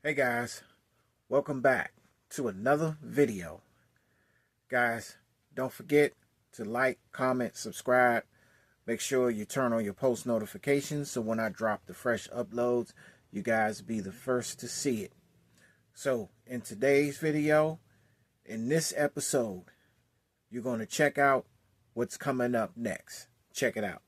Hey guys, welcome back to another video. Guys, don't forget to like, comment, subscribe. Make sure you turn on your post notifications so when I drop the fresh uploads, you guys be the first to see it. So in today's video, in this episode, you're going to check out what's coming up next. Check it out.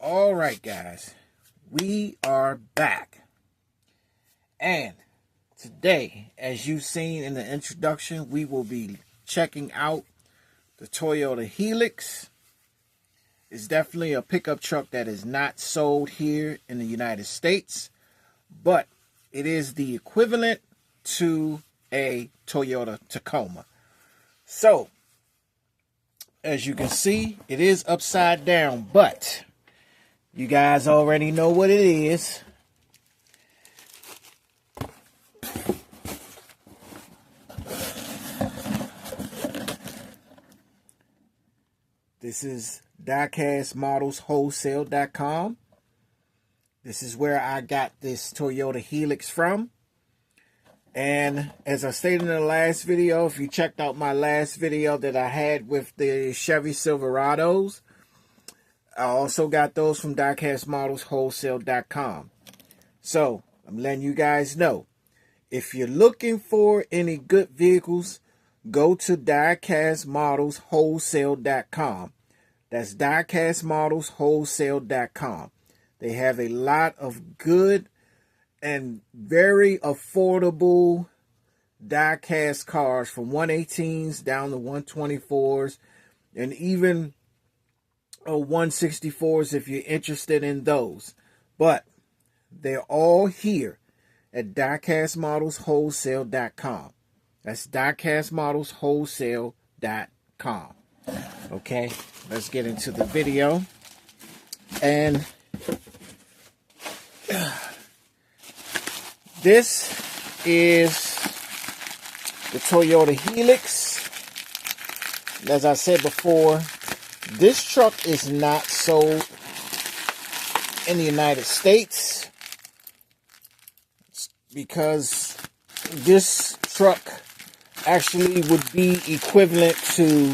All right, guys, we are back. And today, as you've seen in the introduction, we will be checking out the Toyota Hilux. It's definitely a pickup truck that is not sold here in the United States, but it is the equivalent to a Toyota Tacoma. So, as you can see, it is upside down, but you guys already know what it is. This is diecastmodelswholesale.com. This is where I got this Toyota Hilux from. And as I stated in the last video, if you checked out my last video that I had with the Chevy Silverados, I also got those from diecastmodelswholesale.com. So, I'm letting you guys know, if you're looking for any good vehicles, go to diecastmodelswholesale.com. That's diecastmodelswholesale.com. They have a lot of good and very affordable diecast cars from 118s down to 124s and even 164s if you're interested in those. But they're all here at diecastmodelswholesale.com. That's diecastmodelswholesale.com. Okay, let's get into the video. And this is the Toyota Hilux. As I said before, this truck is not sold in the United States because this truck actually would be equivalent to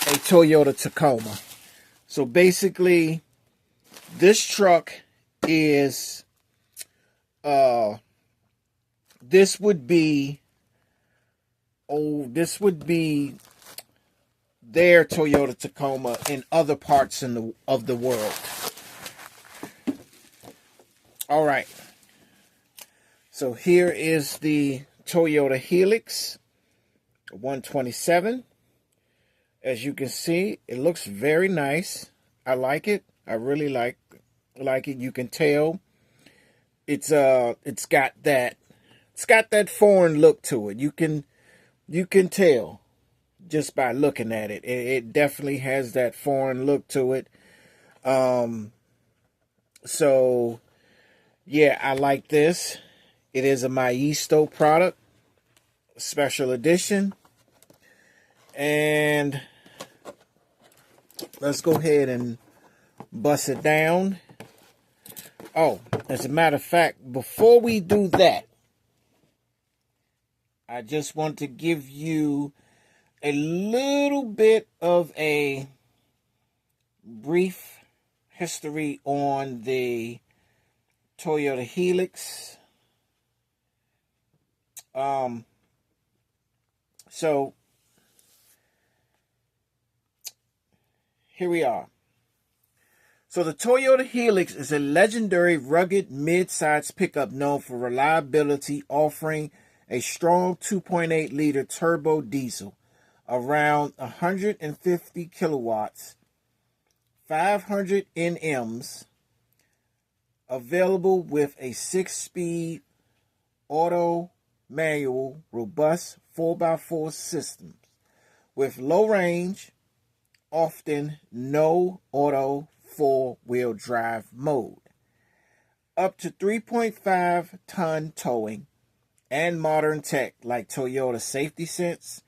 a Toyota Tacoma. So basically, this truck is this would be their Toyota Tacoma in other parts of the world. All right. So here is the Toyota Hilux 127. As you can see, it looks very nice. I like it. I really like it. You can tell it's got that foreign look to it. You can tell just by looking at it. It definitely has that foreign look to it. So yeah, I like this. It is a Maisto product, special edition. And let's go ahead and bust it down. Oh, as a matter of fact, before we do that, I just want to give you a little bit of a brief history on the Toyota Hilux. So here we are. So the Toyota Hilux is a legendary rugged mid-size pickup known for reliability, offering a strong 2.8-liter turbo diesel, around 150 kilowatts, 500 NMs, available with a 6-speed auto manual robust 4x4 system with low range, often no auto 4-wheel drive mode, up to 3.5 ton towing, and modern tech like Toyota Safety Sense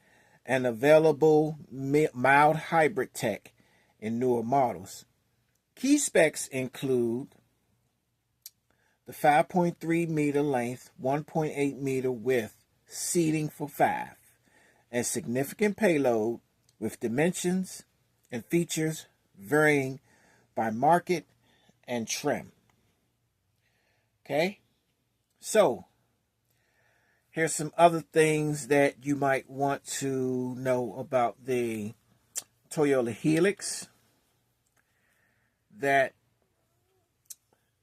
and available mild hybrid tech in newer models. Key specs include the 5.3 meter length, 1.8 meter width seating for 5, and significant payload with dimensions and features varying by market and trim. Okay, so here's some other things that you might want to know about the Toyota Hilux. That,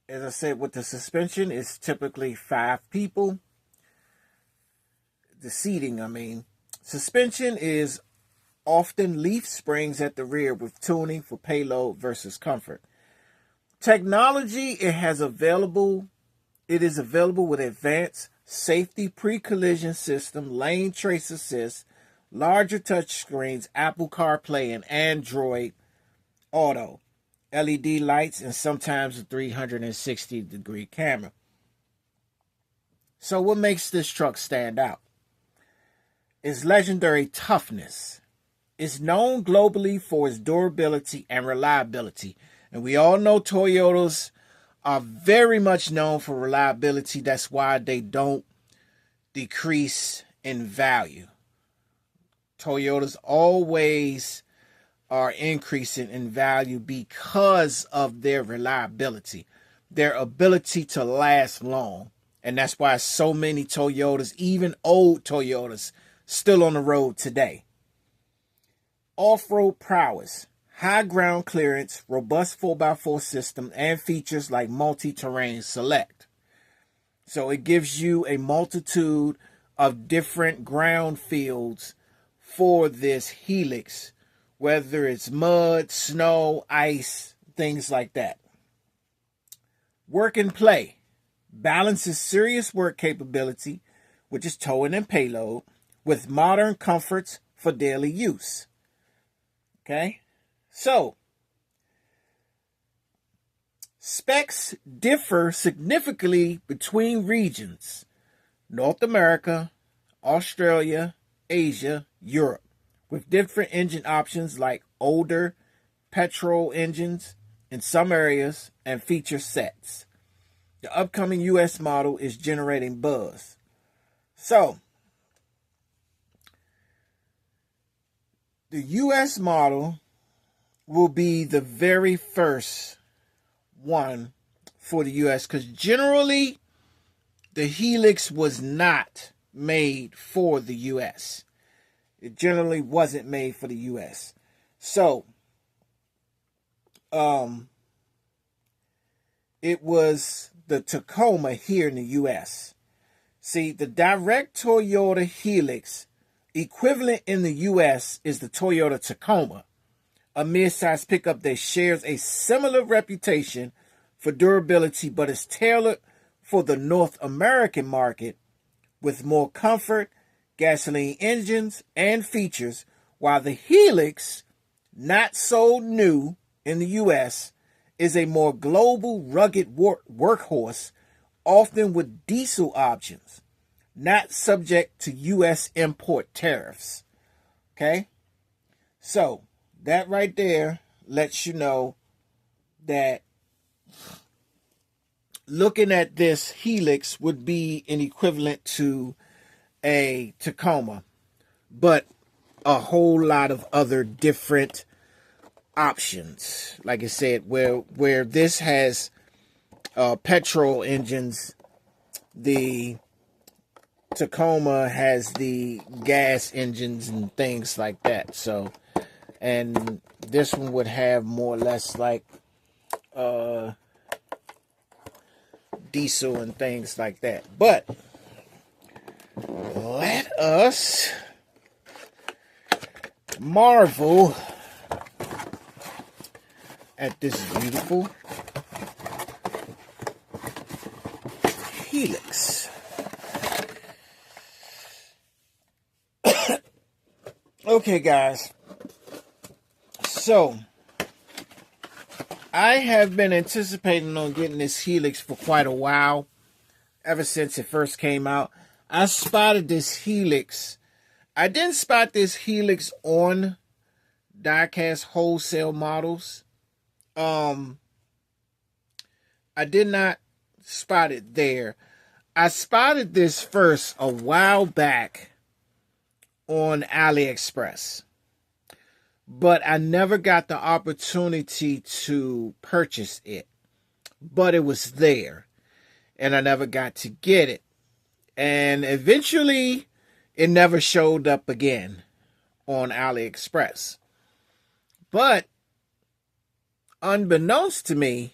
as I said, with the suspension, it's typically 5 people. The seating, suspension is often leaf springs at the rear with tuning for payload versus comfort. Technology, it is available with advanced safety pre-collision system, lane trace assist, larger touch screens, Apple CarPlay, and Android Auto, LED lights, and sometimes a 360-degree camera. So what makes this truck stand out? Its legendary toughness. It's known globally for its durability and reliability. And we all know Toyotas are very much known for reliability. That's why they don't decrease in value. Toyotas always are increasing in value because of their reliability, their ability to last long. And that's why so many Toyotas, even old Toyotas, still on the road today. Off-road prowess, high ground clearance, robust 4x4 system, and features like multi-terrain select. So it gives you a multitude of different ground fields for this Hilux, whether it's mud, snow, ice, things like that. Work and play balances serious work capability, which is towing and payload, with modern comforts for daily use. Okay, so specs differ significantly between regions: North America, Australia, Asia, Europe, with different engine options like older petrol engines in some areas and feature sets. The upcoming US model is generating buzz. So, the US model will be the very first one for the US, because generally the Hilux was not made for the US. It generally wasn't made for the US. So, it was the Tacoma here in the US. See, the direct Toyota Hilux equivalent in the US is the Toyota Tacoma, a mid-size pickup that shares a similar reputation for durability, but is tailored for the North American market with more comfort, gasoline engines, and features, while the Hilux, not so new in the US, is a more global, rugged workhorse, often with diesel options, not subject to US import tariffs. Okay? So, that right there lets you know that looking at this Hilux would be an equivalent to a Tacoma, but a whole lot of other different options. Like I said, where this has petrol engines, the Tacoma has the gas engines and things like that. So, and this one would have more or less like diesel and things like that. But let us marvel at this beautiful Hilux. Okay, guys. So, I have been anticipating on getting this Hilux for quite a while. Ever since it first came out. I spotted this Hilux. I didn't spot this Hilux on diecast wholesale models. I did not spot it there. I spotted this first a while back on AliExpress, but I never got the opportunity to purchase it. But it was there, and I never got to get it. And eventually, it never showed up again on AliExpress. But unbeknownst to me,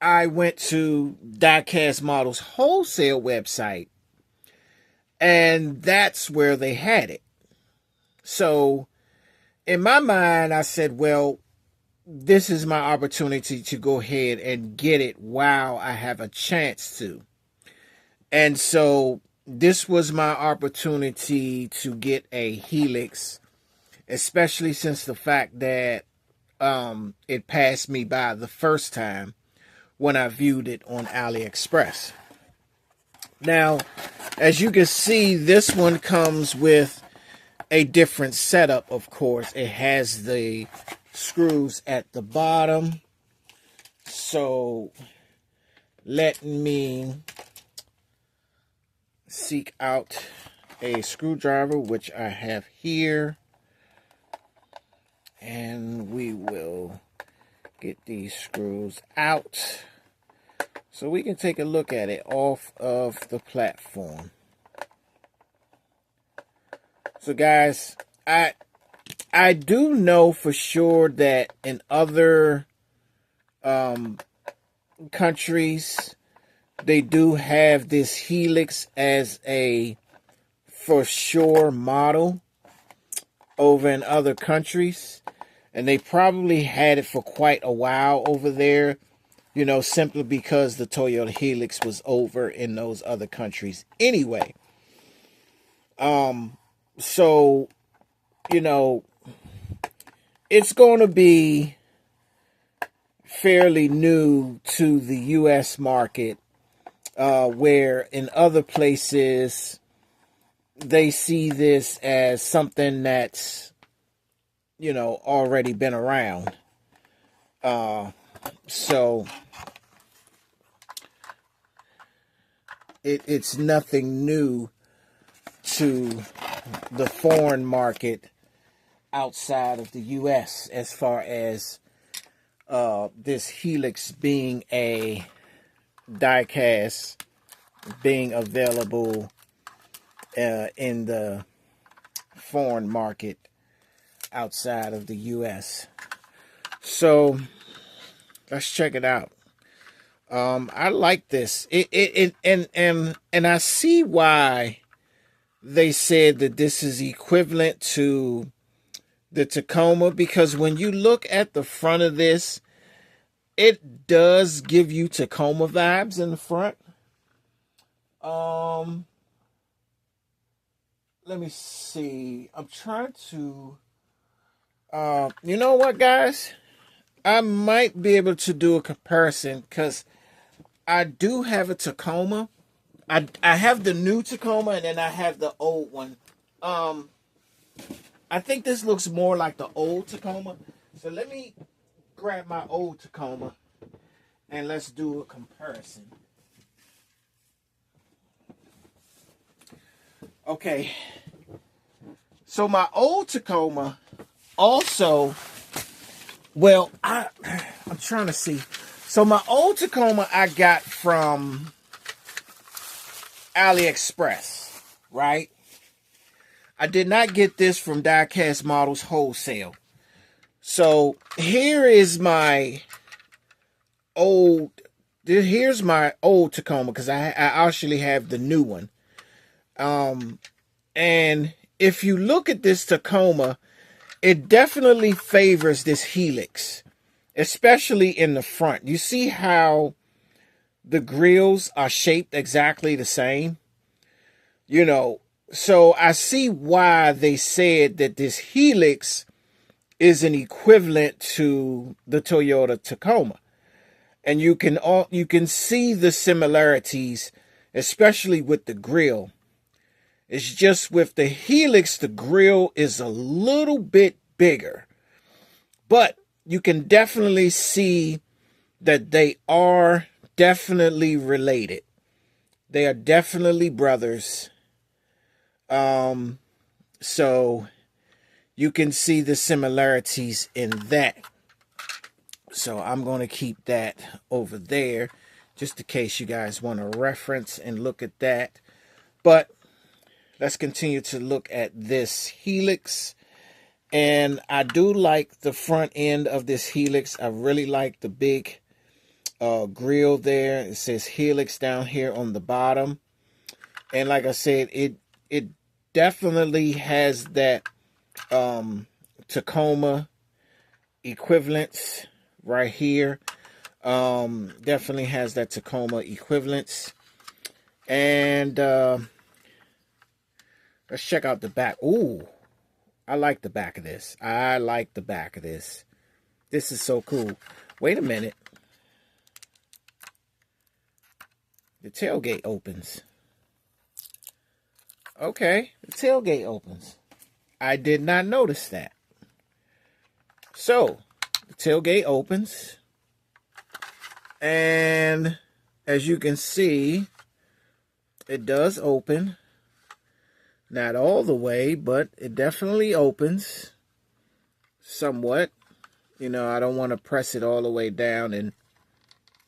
I went to Diecast Models wholesale website, and that's where they had it. So in my mind, I said, well, this is my opportunity to go ahead and get it while I have a chance to. And so this was my opportunity to get a Hilux, especially since the fact that it passed me by the first time when I viewed it on AliExpress. Now, as you can see, this one comes with a different setup, of course. It has the screws at the bottom. So, let me seek out a screwdriver, which I have here. And we will get these screws out so we can take a look at it off of the platform. So guys, I do know for sure that in other countries, they do have this Hilux as a for sure model over in other countries. And they probably had it for quite a while over there, you know, simply because the Toyota Hilux was over in those other countries anyway. So, you know, it's going to be fairly new to the U.S. market, where in other places they see this as something that's, you know, already been around. So it's nothing new to the foreign market outside of the U.S. as far as this Hilux being a diecast, being available in the foreign market outside of the U.S. So let's check it out. I like this. And I see why they said that this is equivalent to the Tacoma, because when you look at the front of this, it does give you Tacoma vibes in the front. Let me see. I'm trying to you know what, guys? I might be able to do a comparison because I do have a Tacoma. I have the new Tacoma and then I have the old one. I think this looks more like the old Tacoma. So let me grab my old Tacoma and let's do a comparison. Okay. So my old Tacoma also, well, I'm trying to see. So my old Tacoma I got from AliExpress, right? I did not get this from Diecast Models wholesale. So here is my old. Here's my old Tacoma because I actually have the new one. And if you look at this Tacoma, it definitely favors this Hilux, especially in the front. You see how the grills are shaped exactly the same? You know, so I see why they said that this Hilux is an equivalent to the Toyota Tacoma. And you can see the similarities, especially with the grill. It's just with the Hilux, the grill is a little bit bigger. But you can definitely see that they are definitely related. They are definitely brothers. So you can see the similarities in that. So I'm going to keep that over there just in case you guys want to reference and look at that. But let's continue to look at this Hilux. And I do like the front end of this Hilux. I really like the big grill there. It says Hilux down here on the bottom. And like I said, it definitely has that Tacoma equivalence right here. Definitely has that Tacoma equivalence. And let's check out the back. Ooh, I like the back of this. I like the back of this. This is so cool. Wait a minute. The tailgate opens. Okay, the tailgate opens. I did not notice that. So, the tailgate opens. And as you can see, it does open. Not all the way, but it definitely opens somewhat. You know, I don't want to press it all the way down and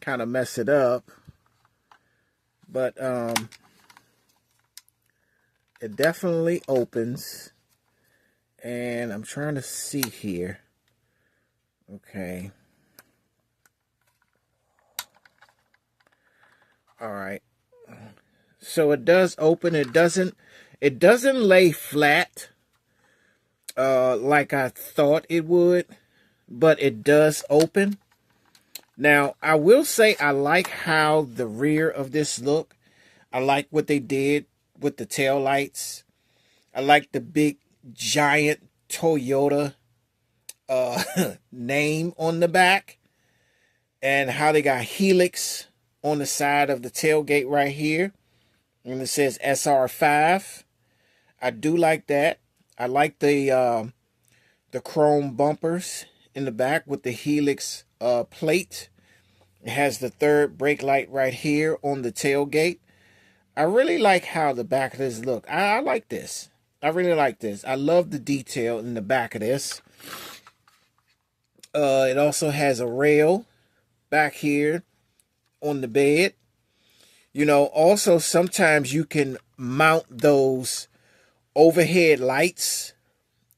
kind of mess it up. But it definitely opens. And I'm trying to see here. Okay. All right. So it does open. It doesn't lay flat like I thought it would, but it does open. Now, I will say I like how the rear of this look. I like what they did with the tail lights. I like the big giant Toyota name on the back, and how they got Hilux on the side of the tailgate right here. And it says SR5. I do like that. I like the chrome bumpers in the back with the Hilux plate. It has the third brake light right here on the tailgate. I really like how the back of this look. I like this. I really like this. I love the detail in the back of this. It also has a rail back here on the bed. You know, also sometimes you can mount those overhead lights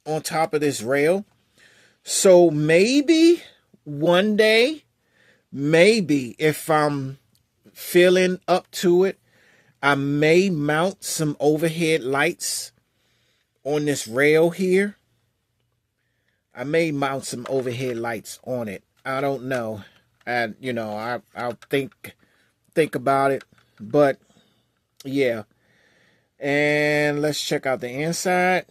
on top of this rail. So maybe one day, maybe if I'm feeling up to it, I may mount some overhead lights on this rail here. I may mount some overhead lights on it. I don't know. And you know, I'll think about it. But yeah. And let's check out the inside.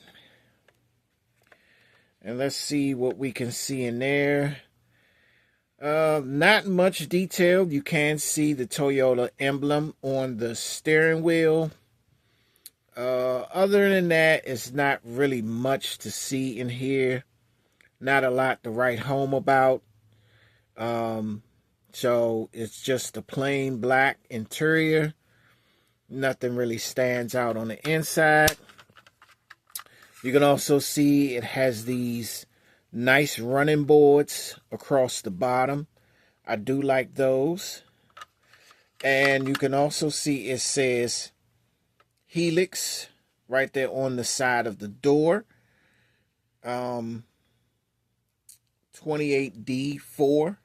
And let's see what we can see in there. Not much detail. You can see the Toyota emblem on the steering wheel. Other than that, it's not really much to see in here. Not a lot to write home about. So it's just a plain black interior. Nothing really stands out on the inside. You can also see it has these nice running boards across the bottom. I do like those. And you can also see it says Hilux right there on the side of the door. 28D4.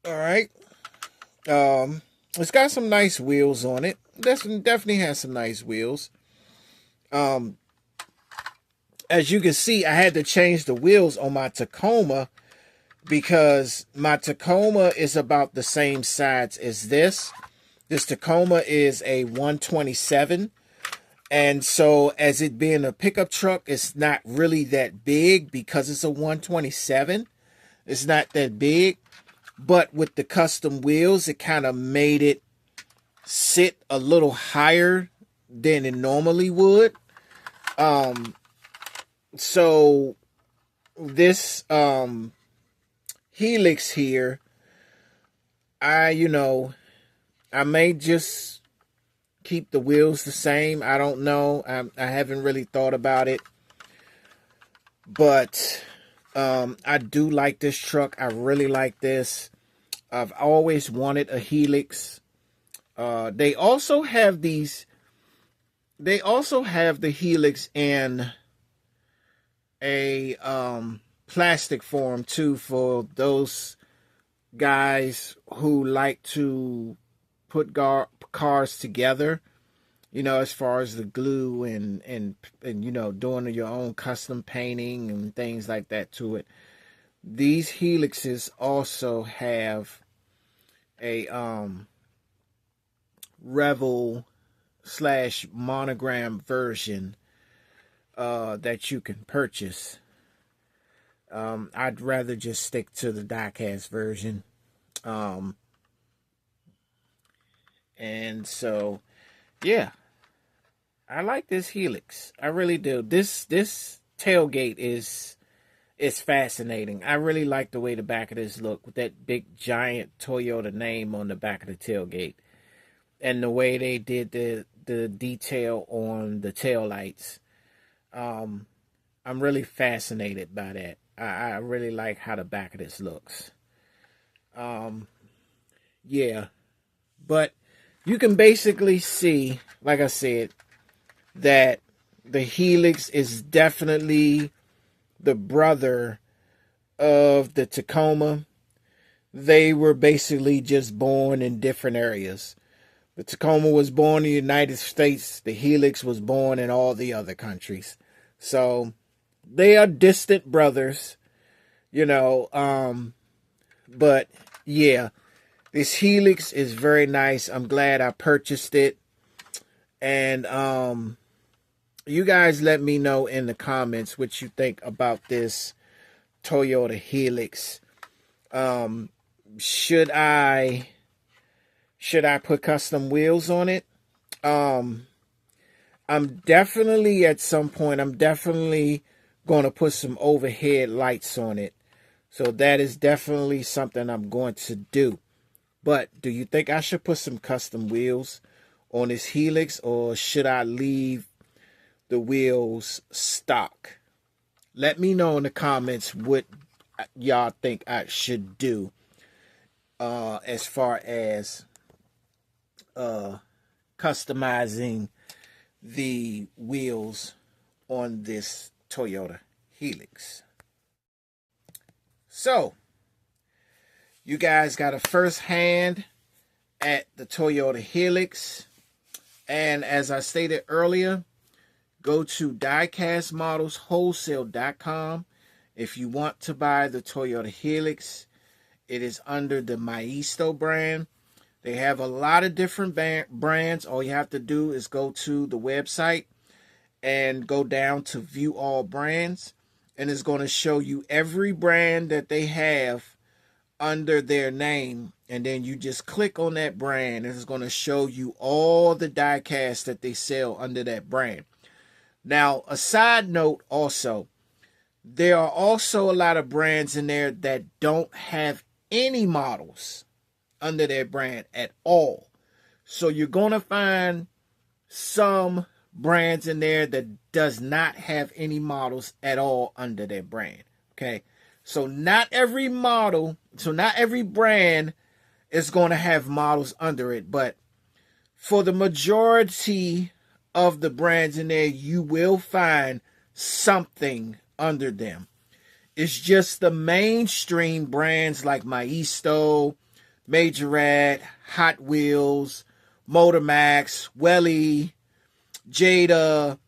All right. It's got some nice wheels on it. Definitely has some nice wheels. Um, as you can see, I had to change the wheels on my Tacoma because my Tacoma is about the same size as this. This Tacoma is a 127. And so as it being a pickup truck, it's not really that big because it's a 127. It's not that big. But with the custom wheels, it kind of made it sit a little higher than it normally would. So this Hilux here, I may just keep the wheels the same. I don't know. I haven't really thought about it. But I do like this truck. I really like this. I've always wanted a Hilux. They also have these. They also have the Hilux in a plastic form too, for those guys who like to put cars together. As far as the glue and doing your own custom painting and things like that to it. These Heliuxes also have a Revel / monogram version that you can purchase. I'd rather just stick to the diecast version. And so, yeah, I like this Hilux. I really do. This tailgate is fascinating. I really like the way the back of this look with that big giant Toyota name on the back of the tailgate, and the way they did the detail on the tail lights. I'm really fascinated by that. I really like how the back of this looks. Yeah, but you can basically see, like I said, that the Hilux is definitely the brother of the Tacoma. They were basically just born in different areas. The Tacoma was born in the United States. The Hilux was born in all the other countries. So they are distant brothers, but yeah, this Hilux is very nice. I'm glad I purchased it. And you guys let me know in the comments what you think about this Toyota Hilux. Should I put custom wheels on it? I'm definitely at some point, I'm definitely going to put some overhead lights on it. So that is definitely something I'm going to do. But do you think I should put some custom wheels on this Hilux, or should I leave the wheels stock? Let me know in the comments what y'all think I should do as far as customizing the wheels on this Toyota Hilux. So you guys got a first hand at the Toyota Hilux, and as I stated earlier, go to diecastmodelswholesale.com if you want to buy the Toyota Hilux. It is under the Maisto brand. They have a lot of different brands. All you have to do is go to the website and go down to view all brands, and it's going to show you every brand that they have under their name, and then you just click on that brand, and it's going to show you all the diecast that they sell under that brand. Now, a side note also, there are also a lot of brands in there that don't have any models under their brand at all. So you're going to find some brands in there that does not have any models at all under their brand. Okay. So not every brand is going to have models under it, but for the majority of the brands in there, you will find something under them. It's just the mainstream brands like Maisto, Majorette, Hot Wheels, Motormax, Welly, Jada.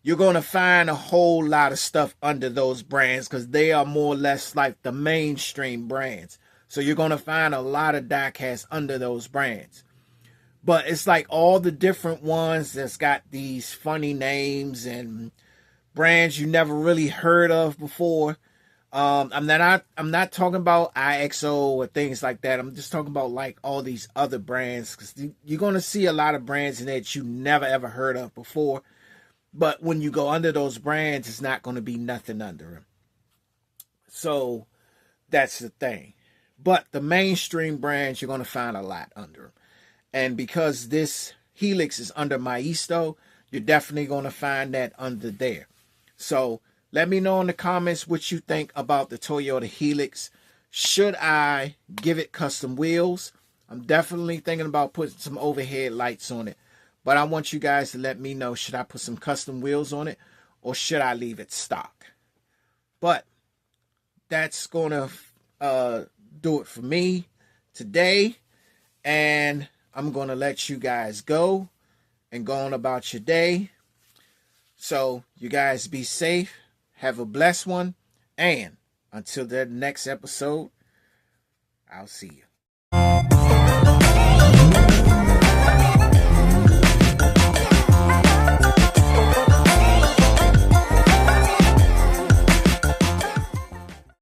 You're going to find a whole lot of stuff under those brands because they are more or less like the mainstream brands. So you're going to find a lot of diecasts under those brands. But it's like all the different ones that's got these funny names and brands you never really heard of before. I'm not talking about IXO or things like that. I'm just talking about like all these other brands because you're going to see a lot of brands in there that you never ever heard of before. But when you go under those brands, it's not going to be nothing under them. So that's the thing. But the mainstream brands, you're going to find a lot under them. And because this Hilux is under Maisto, you're definitely going to find that under there. So let me know in the comments what you think about the Toyota Hilux. Should I give it custom wheels? I'm definitely thinking about putting some overhead lights on it. But I want you guys to let me know, should I put some custom wheels on it or should I leave it stock? But that's going to do it for me today. And I'm going to let you guys go and go on about your day. So you guys be safe. Have a blessed one. And until the next episode, I'll see you.